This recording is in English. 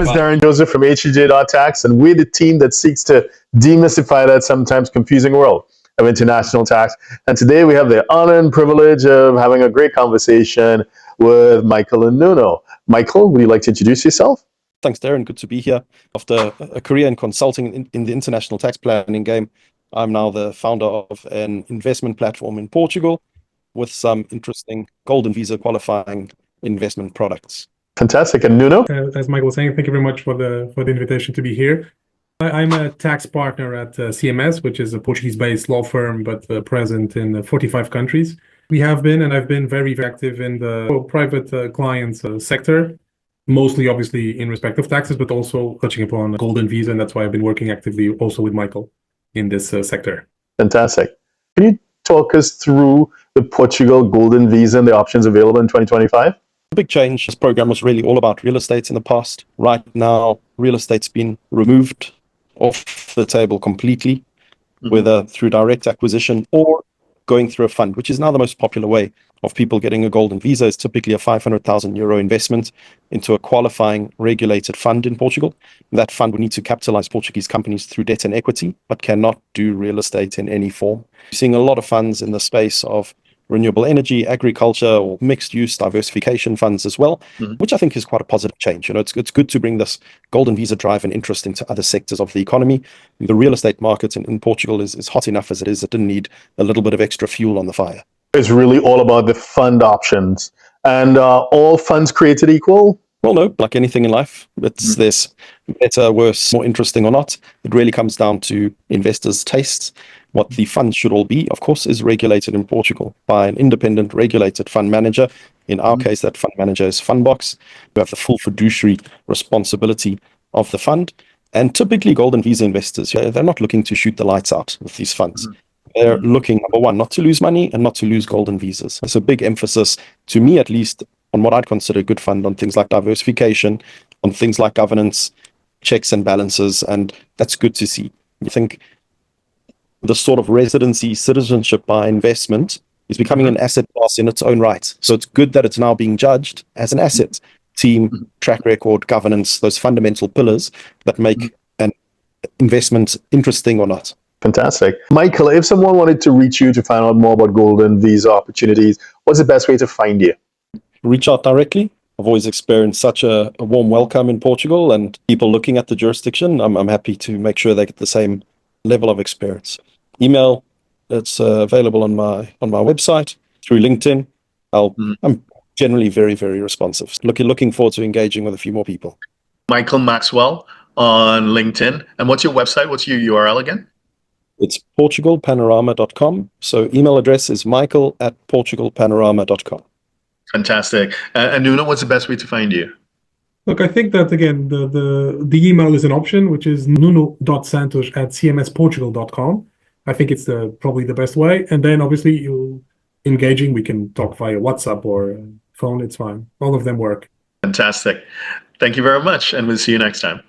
is Darren Joseph from HEJ.tax, and we're the team that seeks to demystify that sometimes confusing world of international tax. And today we have the honor and privilege of having a great conversation with Michael and Nuno. Michael, would you like to introduce yourself? Thanks, Darren. Good to be here. After a career in consulting in the international tax planning game, I'm now the founder of an investment platform in Portugal with some interesting Golden Visa qualifying investment products. Fantastic. And Nuno? As Michael was saying, thank you very much for the invitation to be here. I'm a tax partner at CMS, which is a Portuguese-based law firm, but present in 45 countries. We have been, and I've been very active in the private clients sector, mostly obviously in respect of taxes, but also touching upon Golden Visa, and that's why I've been working actively also with Michael in this sector. Fantastic. Can you talk us through the Portugal Golden Visa and the options available in 2025? The big change, this program was really all about real estate in the past. Right now, real estate's been removed off the table completely, whether through direct acquisition or going through a fund, which is now the most popular way of people getting a Golden Visa. Is typically a 500,000 euro investment into a qualifying regulated fund in Portugal. That fund would need to capitalize Portuguese companies through debt and equity, but cannot do real estate in any form. We're seeing a lot of funds in the space of renewable energy, agriculture, or mixed use diversification funds as well, which I think is quite a positive change. You know, it's good to bring this Golden Visa drive and interest into other sectors of the economy. The real estate market in Portugal is hot enough as it is. It didn't need a little bit of extra fuel on the fire. It's really all about the fund options. And all funds created equal? Well, no, like anything in life, it's there's better, worse, more interesting or not. It really comes down to investors' tastes. What the funds should all be, of course, is regulated in Portugal by an independent regulated fund manager. In our case, that fund manager is Fundbox, who have the full fiduciary responsibility of the fund. And typically Golden Visa investors, they're not looking to shoot the lights out with these funds. They're looking, number one, not to lose money and not to lose Golden Visas. There's a big emphasis, to me at least, on what I'd consider a good fund, on things like diversification, on things like governance, checks and balances, and that's good to see. You think the sort of residency citizenship by investment is becoming an asset class in its own right. So it's good that it's now being judged as an asset. Team, track record, governance, those fundamental pillars that make an investment interesting or not. Fantastic. Michael, if someone wanted to reach you to find out more about Golden Visa opportunities, what's the best way to find you? Reach out directly. I've always experienced such a warm welcome in Portugal, and people looking at the jurisdiction, I'm happy to make sure they get the same level of experience. Email, it's available on my website, through LinkedIn. I'm generally very, very responsive. Looking forward to engaging with a few more people. Michael Maxwell on LinkedIn. And what's your website? What's your URL again? It's portugalpanorama.com. So email address is michael@portugalpanorama.com. Fantastic. And Nuno, what's the best way to find you? Look, I think that, again, the email is an option, which is nuno.santos@cmsportugal.com. I think it's probably the best way. And then obviously you engaging, we can talk via WhatsApp or phone. It's fine. All of them work. Fantastic. Thank you very much. And we'll see you next time.